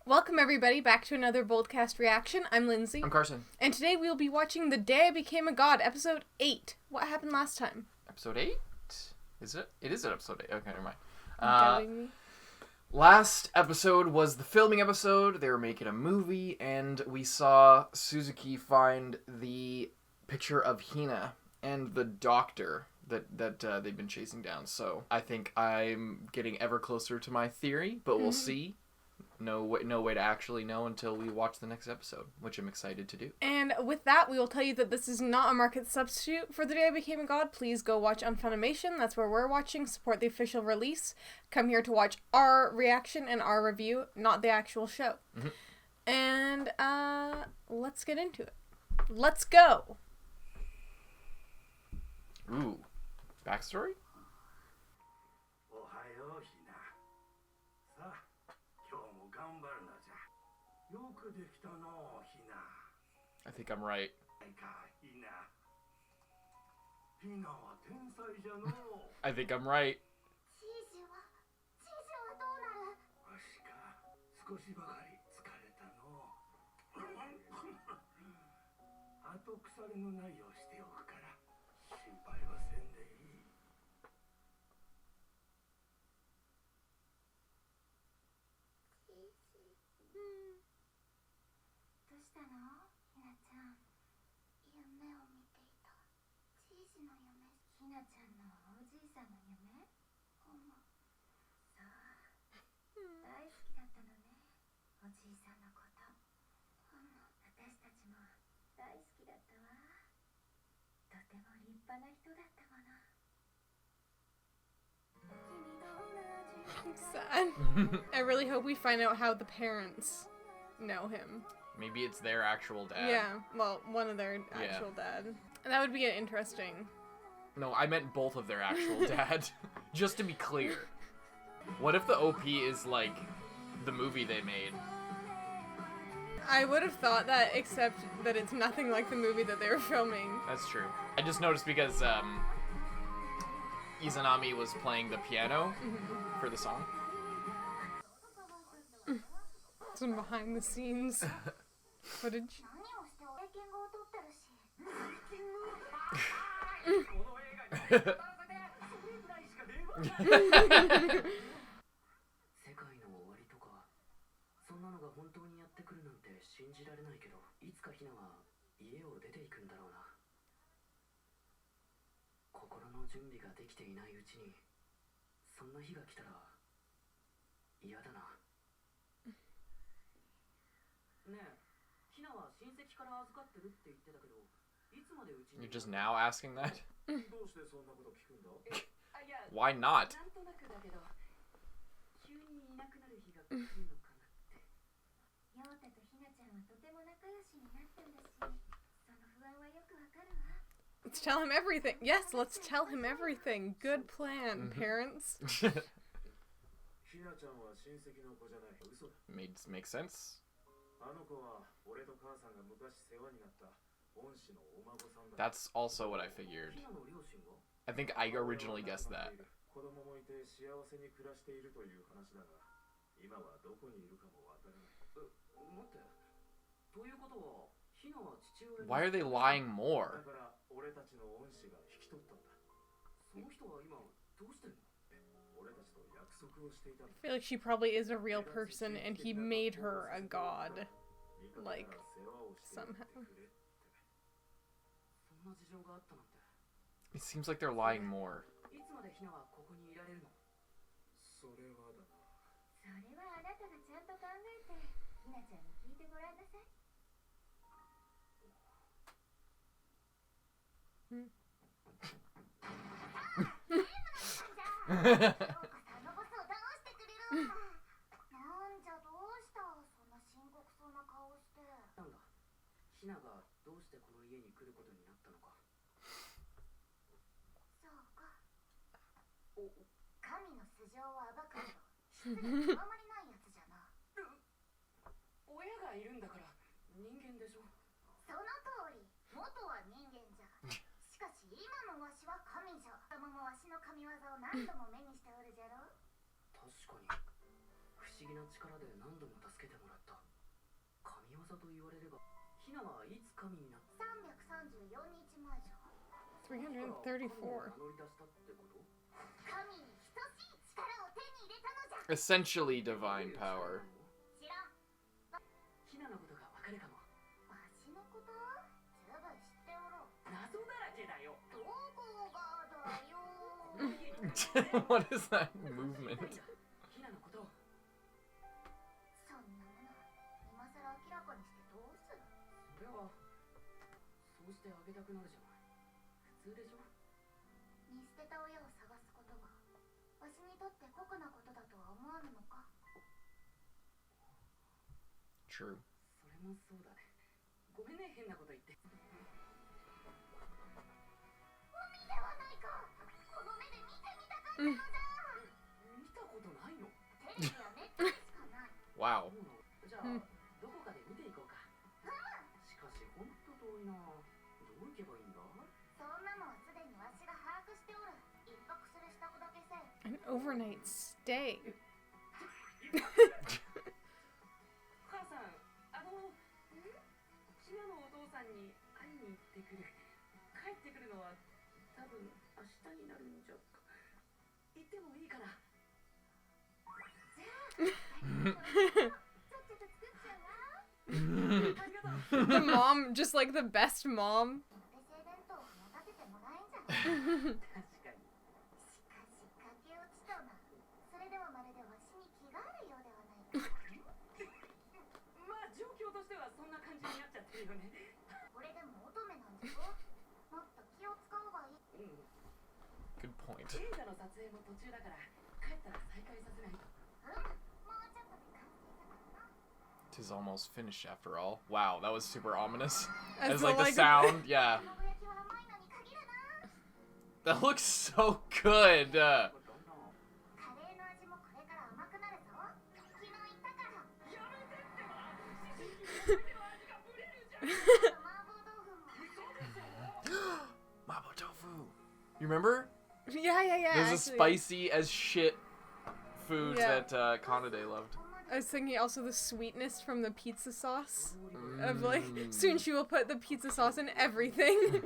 Welcome everybody back to another BOLDcast reaction. I'm Lindsay. I'm Carson. And today we'll be watching The Day I Became a God, episode 8. What happened last time? Episode 8? Is it? It is episode 8. Okay, never mind. Doubting me? Last episode was the filming episode. They were making a movie, and we saw Suzuki find the picture of Hina and the doctor that they've been chasing down. So I think I'm getting ever closer to my theory, but we'll see. No way to actually know until we watch the next episode, which I'm excited to do. And with that, we will tell you that this is not a market substitute for The Day I Became a God. Please go watch on Funimation. That's where we're watching. Support the official release. Come here to watch our reaction and our review, not the actual show. Mm-hmm. And let's get into it. Let's go. Ooh, backstory? I think I'm right. I think I'm right. I'm sad. I really hope we find out how the parents know him. Maybe it's their actual dad. Yeah, well, one of their actual dad. That would be interesting. No, I meant both of their actual dad. Just to be clear. What if the OP is like the movie they made? I would have thought that, except that it's nothing like the movie that they were filming. That's true. I just noticed because Izanami was playing the piano for the song. Some behind the scenes footage. You're just now asking that? Why not? Let's tell him everything. Yes, let's tell him everything. Good plan, parents. Makes sense. That's also what I figured. I think I originally guessed that. Why are they lying more? I feel like she probably is a real person and he made her a god. Like, somehow. It seems like they're lying more. 334. Essentially divine power. What is that movement? True. Wow. An overnight stay. The mom, just like the best mom. Good point. Tis almost finished after all. Wow, that was super ominous. As like the sound, yeah. That looks so good. Mabo tofu. You remember? Yeah. There's a spicy as shit food that Kanade loved. I was thinking also the sweetness from the pizza sauce. Of like, soon she will put the pizza sauce in everything.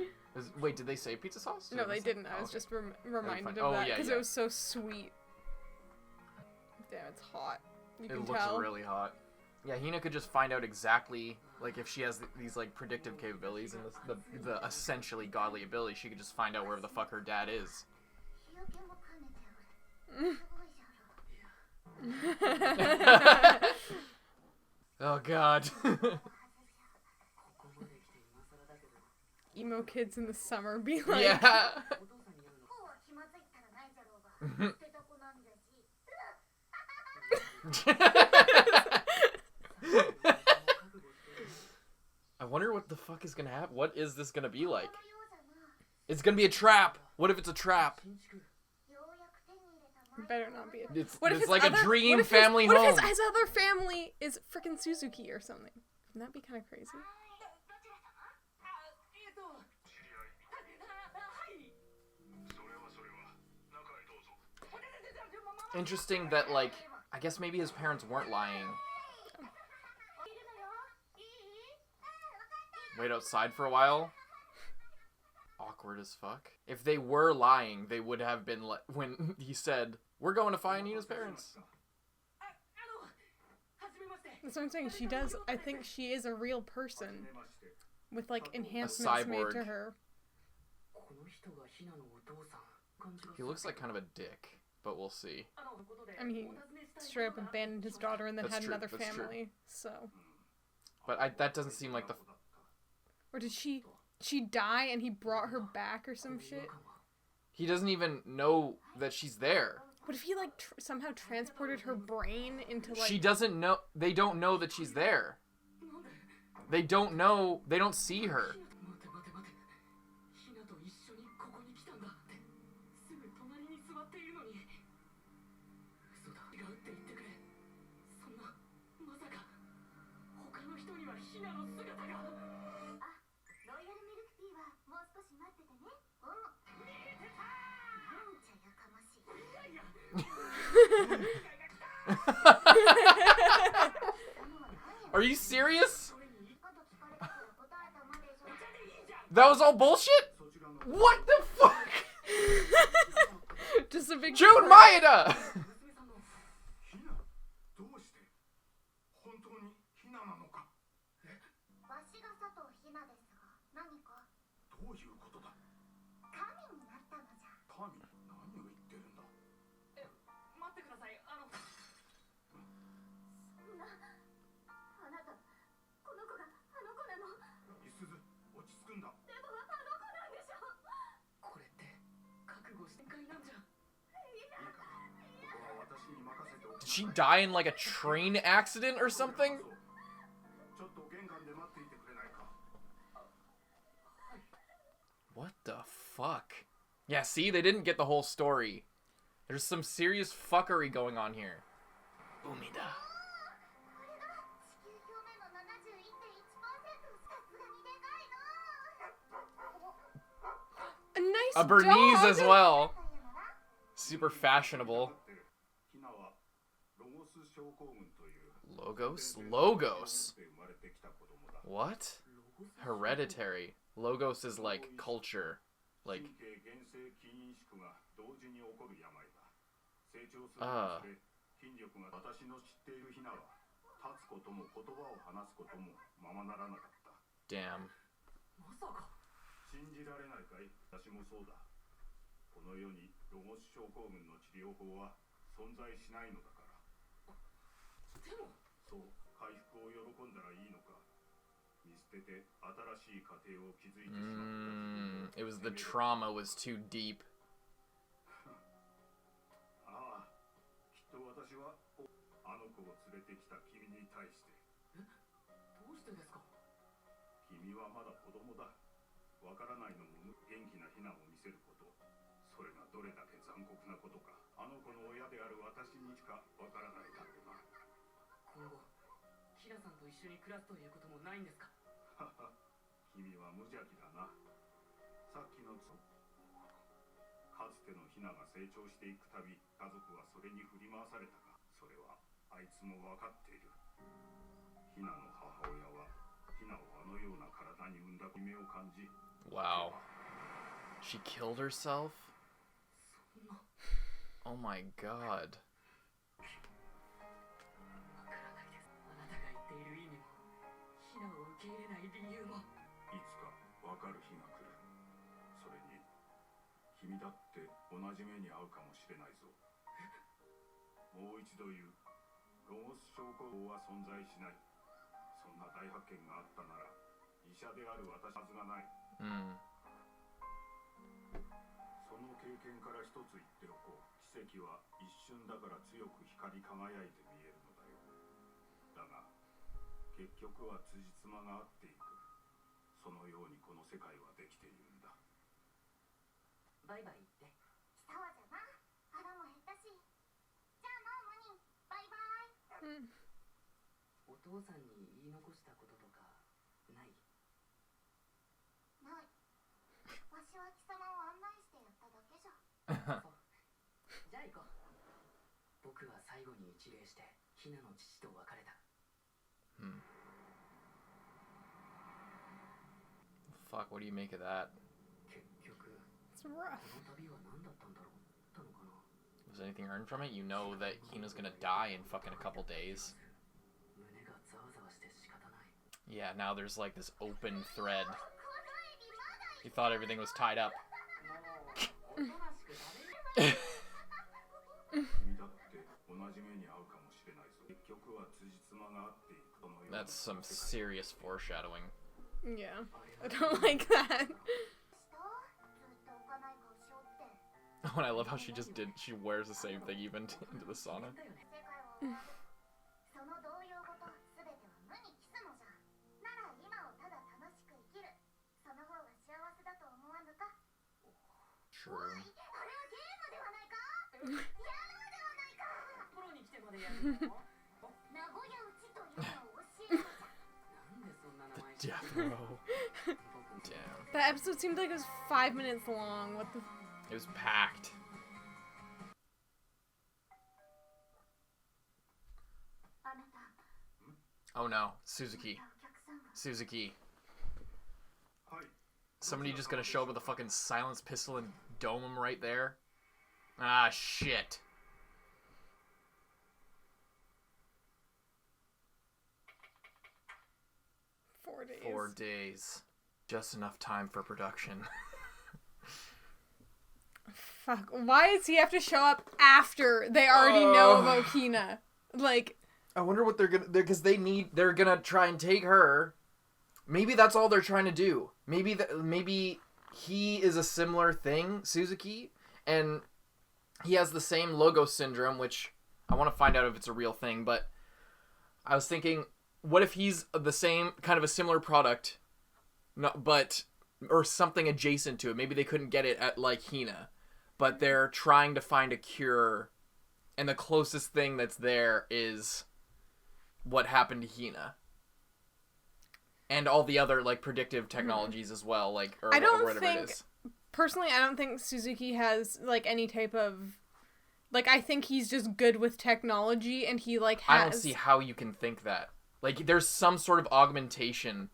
Wait, did they say pizza sauce? No, they didn't. I was just reminded Oh, of that yeah, because yeah. it was so sweet. Damn, it's hot. You can It looks tell. really hot. Yeah, Hina could just find out exactly, like, if she has these, like, predictive capabilities and the essentially godly ability, she could just find out where the fuck her dad is. Oh, God. Emo kids in the summer be like... Yeah. I wonder what the fuck is gonna happen. What is this gonna be like? It's gonna be a trap. What if it's a trap? It better not be. It's his like other, a dream what family home. What if his other family is freaking Suzuki or something? Wouldn't that be kind of crazy? Interesting that, like, I guess maybe his parents weren't lying. Wait outside for a while? Awkward as fuck. If they were lying, they would have been when he said, "We're going to find Nina's parents." That's what I'm saying. She does. I think she is a real person with like enhancements made to her. He looks like kind of a dick, but we'll see. I mean, he straight up abandoned his daughter and then That's had true, another that's true. family. So, But that doesn't seem like the... or did she die and he brought her back or some shit? He doesn't even know that she's there. What if he like somehow transported her brain into like... She doesn't know... They don't know that she's there. They don't know... They don't see her. Are you serious? That was all bullshit? What the fuck? Just a big Jun Maeda! Did she die in like a train accident or something? What the fuck? Yeah, see, they didn't get the whole story. There's some serious fuckery going on here. Umida. A nice A Bernese dog. as well. Super fashionable. Logos? Logos. What? Hereditary. Logos is like culture. Like... Damn. It was the trauma was too deep. Wow. She killed herself? Oh my god. Fuck, what do you make of that? It's rough. Was anything earned from it? You know that Hina's gonna die in fucking a couple days. Yeah, now there's like this open thread. He thought everything was tied up. That's some serious foreshadowing. Yeah, I don't like that. Oh, and I love how she wears the same thing even into the sauna. True. The death row. Damn. That episode seemed like it was 5 minutes long. What the? It was packed. Oh no, Suzuki. Suzuki. Somebody just gonna show up with a fucking silenced pistol and dome him right there? Ah, shit. Days. 4 days. Just enough time for production. Fuck. Why does he have to show up after they already know about Hina? Like... I wonder what they're gonna... Because they're gonna try and take her. Maybe that's all they're trying to do. Maybe he is a similar thing, Suzuki, and he has the same logo syndrome, which I want to find out if it's a real thing, but I was thinking, what if he's the same, kind of a similar product, or something adjacent to it? Maybe they couldn't get it at, like, Hina, but they're trying to find a cure, and the closest thing that's there is what happened to Hina. And all the other, like, predictive technologies as well, like, or whatever it is. Personally, I don't think Suzuki has, like, any type of... Like, I think he's just good with technology, and he, like, has... I don't see how you can think that. Like, there's some sort of augmentation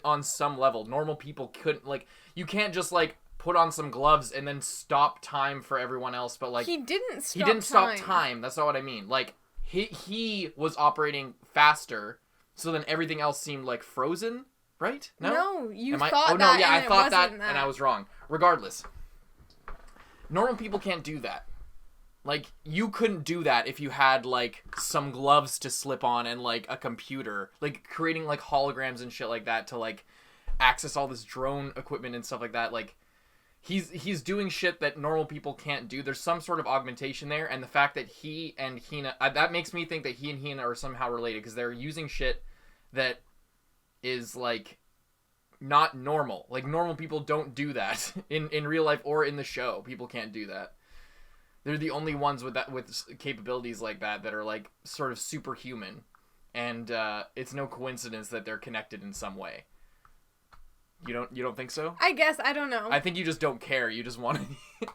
on some level. Normal people couldn't, like... You can't just, like, put on some gloves and then stop time for everyone else, but, like... He didn't stop time. That's not what I mean. Like, he was operating faster... So then everything else seemed like frozen, right? No, you thought that. Oh, no, yeah, I thought that, and I was wrong. Regardless. Normal people can't do that. Like, you couldn't do that if you had, like, some gloves to slip on and, like, a computer. Like, creating, like, holograms and shit like that to, like, access all this drone equipment and stuff like that. Like, he's doing shit that normal people can't do. There's some sort of augmentation there, and the fact that he and Hina... that makes me think that he and Hina are somehow related, because they're using shit that is, like, not normal. Like, normal people don't do that in real life or in the show. People can't do that. They're the only ones with capabilities like that are, like, sort of superhuman. And it's no coincidence that they're connected in some way. You don't think so? I guess, I don't know. I think you just don't care. You just want to...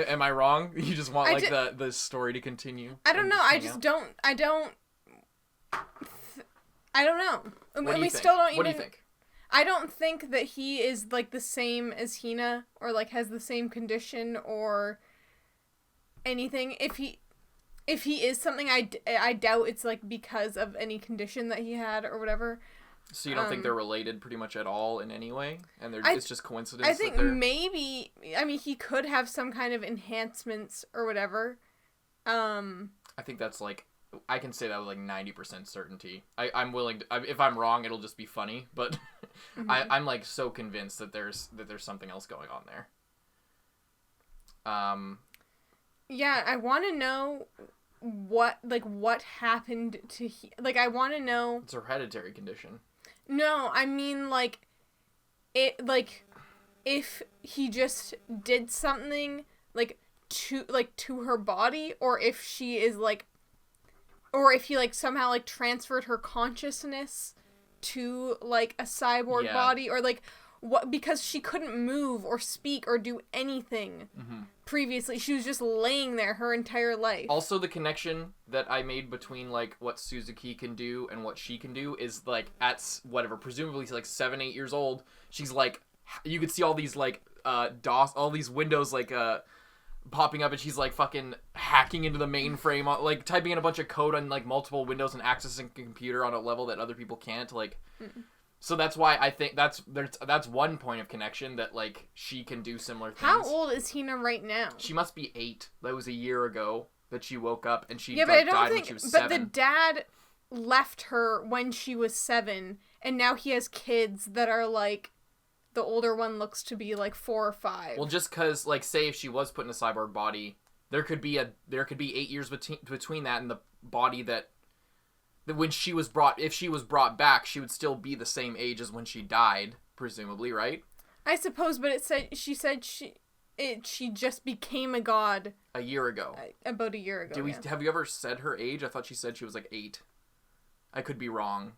Am I wrong? You just want, the story to continue? I don't know. I just don't... I don't know. What do you think? Still don't even... What do you think? I don't think that he is, like, the same as Hina, or, like, has the same condition, or anything. If he is something, I doubt it's, like, because of any condition that he had, or whatever. So you don't think they're related pretty much at all in any way? And it's just coincidence? I think maybe... I mean, he could have some kind of enhancements, or whatever. I think that's, like... I can say that with, like, 90% certainty. I'm willing to... if I'm wrong, it'll just be funny. But mm-hmm. I'm, like, so convinced that there's something else going on there. Yeah, I want to know what happened to... I want to know... It's a hereditary condition. No, I mean, like, it, like, if he just did something, like, to her body, or if she is, like, or if he, like, somehow, like, transferred her consciousness to, like, a cyborg body, or, like, what, because she couldn't move or speak or do anything previously. She was just laying there her entire life. Also, the connection that I made between, like, what Suzuki can do and what she can do is, like, at whatever, presumably, like, 7-8 years old, she's, like, you could see all these, like, all these windows, like, popping up, and she's, like, fucking hacking into the mainframe, like, typing in a bunch of code on, like, multiple windows and accessing a computer on a level that other people can't, like... So that's why I think that's one point of connection, that, like, she can do similar things. How old is Hina right now? She must be 8. That was a year ago that she woke up, and she but I don't died think, when she was 7. But the dad left her when she was 7, and now he has kids that are, like, the older one looks to be, like, 4 or 5. Well, just because, like, say if she was put in a cyborg body, there could be 8 years between that and the body that when she was if she was brought back, she would still be the same age as when she died, presumably, right? I suppose, but she said she just became a god a year ago. About a year ago. Have you ever said her age? I thought she said she was, like, 8. I could be wrong.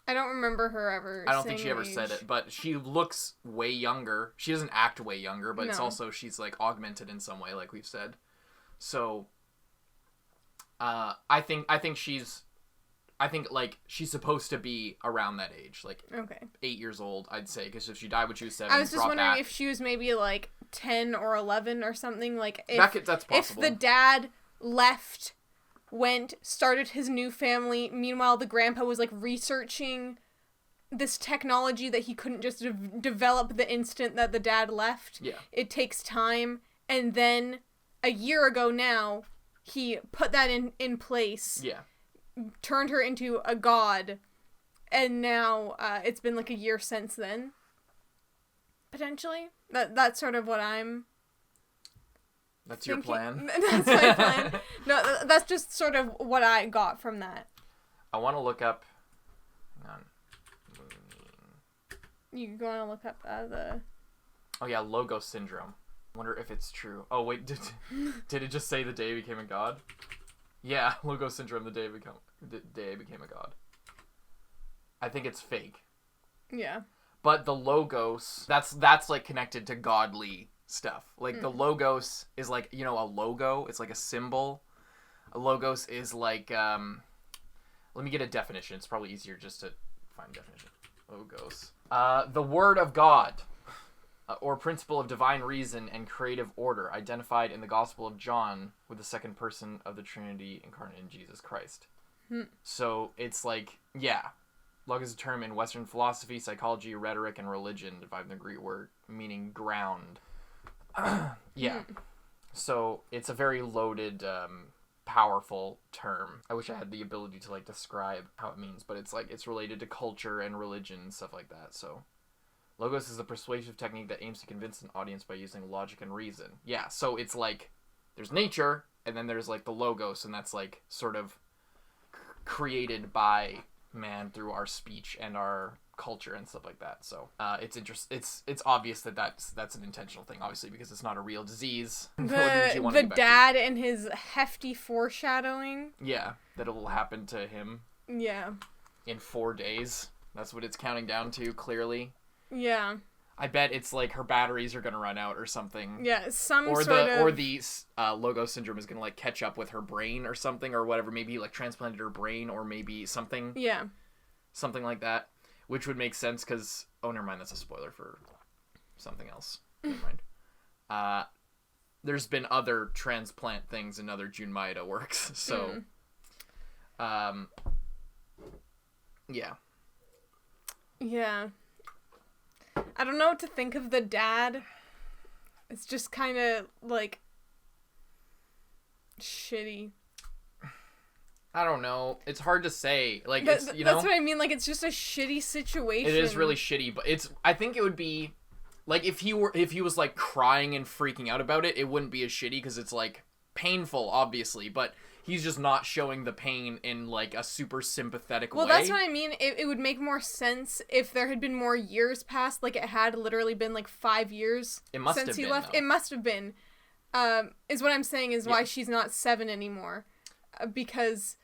I don't remember her ever. I don't think she ever said it, but she looks way younger. She doesn't act way younger, but it's also, she's, like, augmented in some way, like we've said. So, I think she's I think like she's supposed to be around that age, like Okay. 8 years old, I'd say, because if she died when she was 7, I was just wondering back, if she was maybe like 10 or 11 or something. Like that's possible. If the dad left, started his new family, meanwhile the grandpa was like researching this technology that he couldn't just develop the instant that the dad left. Yeah. It takes time, and then a year ago now, he put that in place. Yeah. Turned her into a god, and now it's been like a year since then. Potentially. That's sort of what I'm That's thinking. your plan? That's my plan. No, that's just sort of what I got from that. I want to look up... Hang on. You going to look up the... Oh yeah, logo syndrome. Wonder if it's true. Oh wait, did it just say the day he became a god? Yeah, logo syndrome, the day I became a god. I think it's fake. Yeah. But the logos, that's like connected to godly stuff. Like the logos is like, you know, a logo, it's like a symbol. A logos is like, let me get a definition. It's probably easier just to find a definition. Logos. The word of God. Or principle of divine reason and creative order, identified in the Gospel of John with the second person of the Trinity incarnate in Jesus Christ. So it's like, yeah, logos is a term in Western philosophy, psychology, rhetoric, and religion, derived from the Greek word meaning ground. Yeah. So it's a very loaded, powerful term. I wish I had the ability to like describe how it means, but it's like it's related to culture and religion and stuff like that. So logos is a persuasive technique that aims to convince an audience by using logic and reason. Yeah, so it's like there's nature, and then there's like the logos, and that's like sort of created by man through our speech and our culture and stuff like that. So it's obvious that that's an intentional thing, obviously, because it's not a real disease. The dad and his hefty foreshadowing. Yeah, that it will happen to him. Yeah. In 4 days. That's what it's counting down to, clearly. Yeah. I bet it's like her batteries are gonna run out or something. Yeah, or the logo syndrome is gonna like catch up with her brain or something or whatever. Maybe he like transplanted her brain or maybe something. Yeah. Something like that, which would make sense because never mind. That's a spoiler for something else. Never mind. There's been other transplant things in other Jun Maeda works, so. Yeah. Yeah. I don't know what to think of the dad. It's just kind of, like, shitty. I don't know. It's hard to say. Like, That's what I mean. Like, it's just a shitty situation. It is really shitty, but I think it would be, like, if he was, like, crying and freaking out about it, it wouldn't be as shitty, because it's, like, painful, obviously, but he's just not showing the pain in, like, a super sympathetic way. Well, that's what I mean. It would make more sense if there had been more years passed. Like, it had literally been, like, 5 years since he left. It must have been. Is what I'm saying is why she's not 7 anymore. Because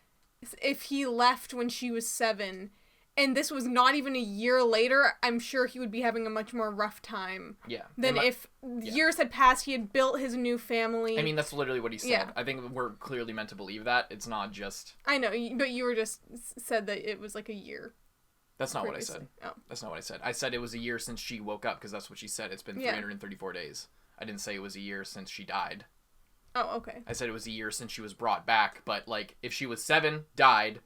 if he left when she was 7, and this was not even a year later, I'm sure he would be having a much more rough time. Yeah. Than if years had passed, he had built his new family. I mean, that's literally what he said. Yeah. I think we're clearly meant to believe that. It's not just... I know, but you were just said that it was like a year. That's not previously. What I said. Oh. That's not what I said. I said it was a year since she woke up, because that's what she said. It's been 334 days. I didn't say it was a year since she died. Oh, okay. I said it was a year since she was brought back, but, like, if she was 7, died...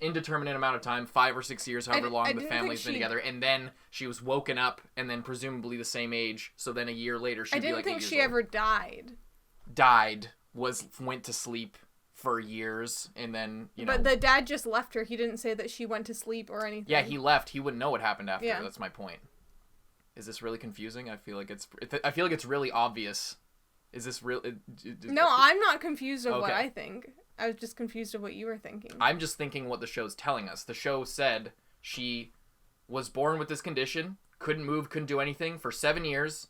indeterminate amount of time, 5 or 6 years, however long the family's been together, and then she was woken up, and then presumably the same age, so then a year later she'd be like 8 years old. I didn't think she ever died. Went to sleep for years, and then, you know... But the dad just left her. He didn't say that she went to sleep or anything. Yeah, he left. He wouldn't know what happened after. Yeah. That's my point. Is this really confusing? I feel like it's really obvious. Is this real? No, I'm not confused of what I think. I was just confused of what you were thinking. I'm just thinking what the show's telling us. The show said she was born with this condition, couldn't move, couldn't do anything for 7 years.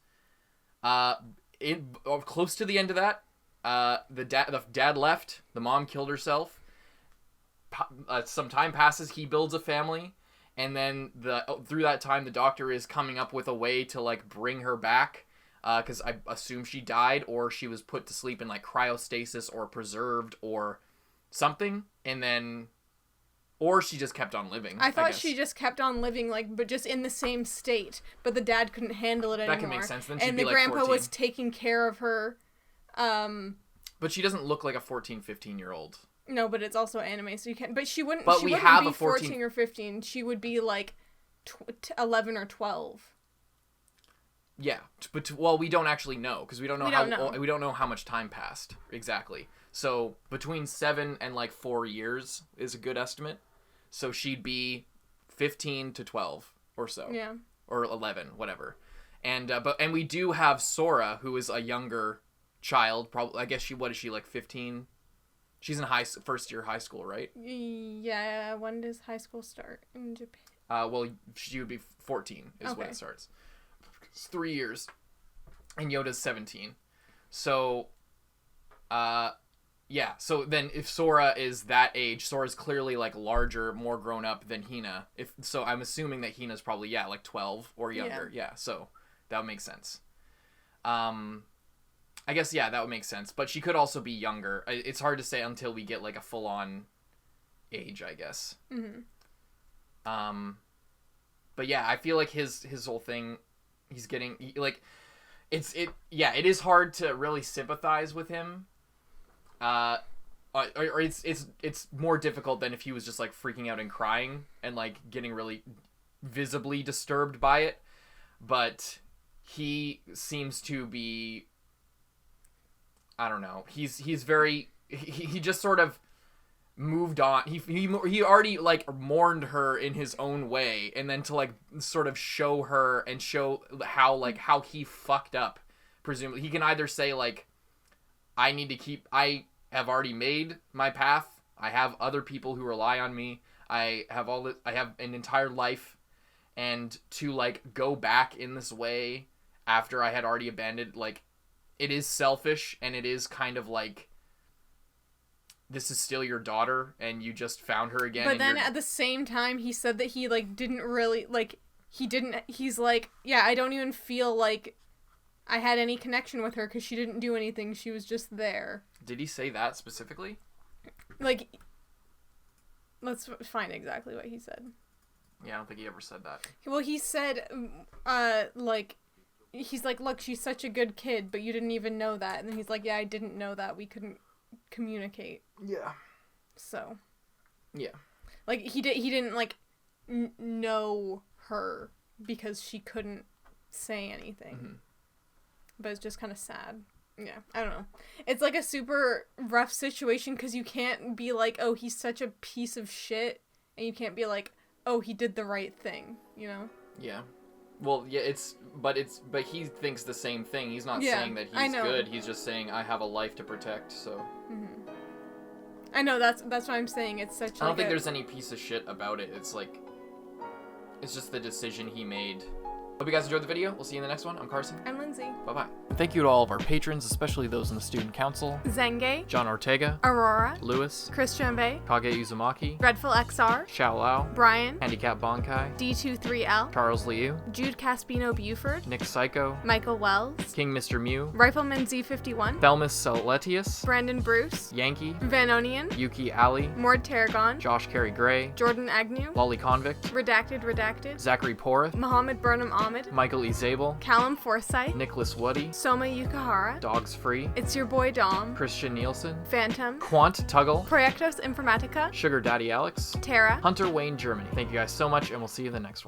Close to the end of that, the dad left. The mom killed herself. Some time passes. He builds a family, and then through that time, the doctor is coming up with a way to like bring her back. Because I assume she died, or she was put to sleep in, like, cryostasis, or preserved, or something, and then Or she just kept on living. I thought she just kept on living, like, but just in the same state. But the dad couldn't handle it anymore. That can make sense. Then she'd and be the like grandpa 14. was taking care of her. But she doesn't look like a 14, 15-year-old. No, but it's also anime, so you can't. But she wouldn't. But she we wouldn't have be a 14 14 or 15. She would be like 11 or 12. Yeah, but we don't actually know because we don't know how much time passed exactly. So between 7 and like 4 years is a good estimate. So she'd be 15 to 12 or so. Yeah. Or 11, whatever. And we do have Sora, who is a younger child. Probably, I guess what is she, like 15? She's in first year high school, right? Yeah. When does high school start in Japan? Well, she would be 14 is when it starts. It's 3 years, and Yoda's 17. So, yeah. So then, if Sora is that age, Sora's clearly like larger, more grown up than Hina. So, I'm assuming that Hina's probably like 12 or younger. Yeah. So that would make sense. I guess that would make sense. But she could also be younger. It's hard to say until we get like a full on age, I guess. Mm-hmm. But yeah, I feel like his whole thing. He's getting like, it is hard to really sympathize with him. Or it's more difficult than if he was just like freaking out and crying and like getting really visibly disturbed by it. But he seems to be, I don't know. He just sort of moved on. He already like mourned her in his own way, and then to like sort of show her and show how he fucked up. Presumably, he can either say like, I have already made my path. I have other people who rely on me. I have an entire life, and to like go back in this way after I had already abandoned, like, it is selfish, and it is kind of like, this is still your daughter, and you just found her again. But then at the same time, he said that he, like, didn't really, like, he's like, yeah, I don't even feel like I had any connection with her because she didn't do anything. She was just there. Did he say that specifically? Like, let's find exactly what he said. Yeah, I don't think he ever said that. Well, he said, like, he's like, look, she's such a good kid, but you didn't even know that. And then he's like, yeah, I didn't know that. We couldn't communicate. Yeah. So. Yeah. Like, he didn't, like, know her because she couldn't say anything. Mm-hmm. But it's just kind of sad. Yeah, I don't know. It's, like, a super rough situation because you can't be like, oh, he's such a piece of shit, and you can't be like, oh, he did the right thing, you know? Yeah. Well, yeah, but he thinks the same thing. He's not saying that he's good. He's just saying, I have a life to protect, so. Mm-hmm. I know, that's what I'm saying. It's such, I don't think there's any piece of shit about it. It's like, it's just the decision he made. Hope you guys enjoyed the video. We'll see you in the next one. I'm Carson. I'm Lindsay. Bye-bye. Thank you to all of our patrons, especially those in the Student Council. Zenge. John Ortega. Aurora. Lewis. Christian Bay. Kage Uzumaki. Dreadful XR. Xiao Lao. Brian. Handicap Bonkai. D23L. Charles Liu. Jude Caspino Buford. Nick Psycho. Michael Wells. King Mr. Mew. Rifleman Z51. Thelmus Celetius. Brandon Bruce. Yankee. Vanonian. Yuki Ali. Mord Tarragon. Josh Carey Gray. Jordan Agnew. Lolly Convict. Redacted. Zachary Porth. Mohammed Burnham Ahmed. Michael E. Zabel. Callum Forsyth. Nicholas Woody. Soma Yukahara. Dogs Free. It's Your Boy Dom. Christian Nielsen. Phantom. Quant Tuggle. Proyectos Informatica. Sugar Daddy Alex. Tara. Hunter Wayne Germany. Thank you guys so much, and we'll see you in the next one.